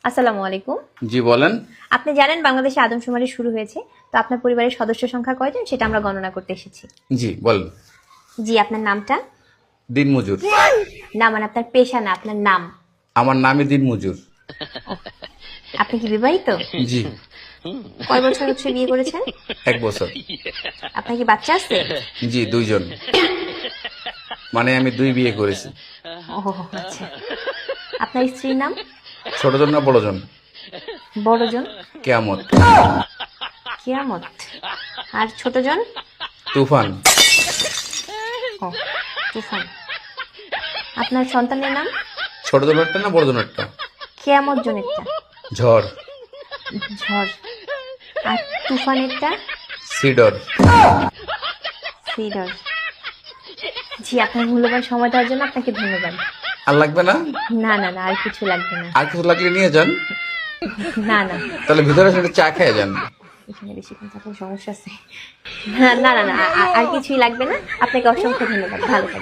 আসসালামু আলাইকুম। জি বলেন। আপনি জানেন বাংলাদেশে আদমশুমারি শুরু হয়েছে, তো আপনার পরিবারের সদস্য সংখ্যা কয়জন সেটা আমরা গণনা করতে এসেছি। জি বলেন। জি, আপনার নামটা? দিনমজুর। না, মানে আপনার পেশা না, আপনার নাম। আমার নামই দিনমজুর। আপনি কি বিবাহিত? জি। কয় বছর হচ্ছে বিয়ে করেছেন? 1 বছর। আপনার কি বাচ্চা আছে? জি 2 জন। মানে আমি 2 বিয়ে করেছি। ও আচ্ছা। আপনার স্ত্রীর নাম? ছোট জন না বড় জন? বড়জন? কেয়ামত। কিয়ামত। আর ছোটজন? তুফান। ও তুফান। আপনার সন্তানের নাম? ছোট জনেরটা না বড় জনেরটা? কিয়ামত জনেরটা? ঝড়। ঝড়। আর তুফানেরটা? সিডর। সিডর। জি, আপনার মূল্যবান সময় দেওয়ার জন্য আপনাকে ধন্যবাদ। আর লাগবে না? না না না, আর কিছু লাগবে না। আর কিছু লাগলে নিয়ে যান। না না, তাহলে ভিতরে এসে চা খেয়ে যান। এখানে বেশিক্ষণ থাকার সমস্যা আছে। না না না, আর কিছুই লাগবে না। আপনাকে অসংখ্য ধন্যবাদ, ভালো থাকবেন।